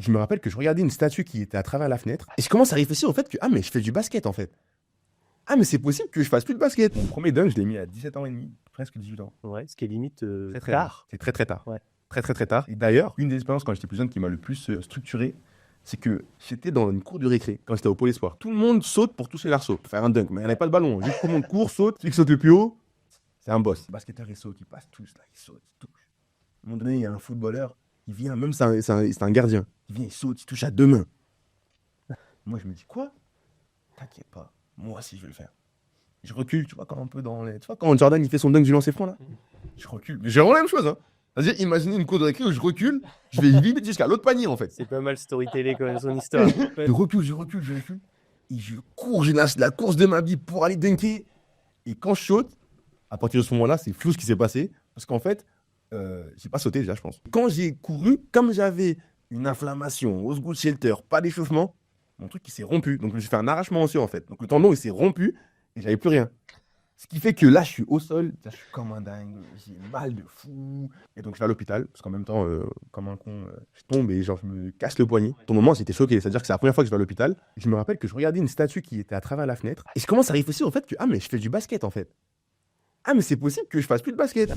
Je me rappelle que je regardais une statue qui était à travers la fenêtre et je commence à réfléchir au fait que, ah, mais je fais du basket en fait. Ah, mais c'est possible que je fasse plus de basket. Mon premier dunk, je l'ai mis à 17 ans et demi, presque 18 ans. Ouais, ce qui est limite Très, très tard. C'est très très tard. Ouais. Très très très tard. Et d'ailleurs, une des expériences quand j'étais plus jeune qui m'a le plus structuré, c'est que j'étais dans une cour de récré quand j'étais au pôle espoir. Tout le monde saute pour toucher l'arceau, pour faire un dunk, mais il n'y avait pas de ballon. Juste tout le monde court, saute, celui qui saute le plus haut, c'est un boss. Les basketteurs, ils sautent, ils passent tous là, ils sautent, ils touchent. À un moment donné, il y a un footballeur, il vient, même c'est un gardien, il vient, il saute, il touche à deux mains. Moi, je me dis, quoi? T'inquiète pas, moi aussi, je vais le faire. Je recule, tu vois, quand un peu dans les... Tu vois, quand Jordan, il fait son dunk du lancer franc, là, je recule. Mais j'ai vraiment la même chose, hein. C'est-à-dire, imaginez une cour de récré où je recule, je vais vite jusqu'à l'autre panier, en fait. C'est pas mal storytellé quand même son histoire. Je recule, je recule, je recule. Et je cours, j'ai la course de ma vie pour aller dunker. Et quand je saute, à partir de ce moment-là, c'est flou ce qui s'est passé. Parce qu'en fait, j'ai pas sauté déjà, je pense. Quand j'ai couru, comme j'avais une inflammation, Osgood Shelter, pas d'échauffement, mon truc il s'est rompu. Donc j'ai fait un arrachement osseux en fait. Donc le tendon il s'est rompu et j'avais plus rien. Ce qui fait que là, je suis au sol, là, je suis comme un dingue, j'ai mal de fou. Et donc je vais à l'hôpital, parce qu'en même temps, comme un con, je tombe et genre je me casse le poignet. Au moment, j'étais choqué, c'est-à-dire que c'est la première fois que je vais à l'hôpital. Je me rappelle que je regardais une statue qui était à travers la fenêtre et je commence à réfléchir au fait que, ah, mais je fais du basket en fait. Ah, mais c'est possible que je fasse plus de basket.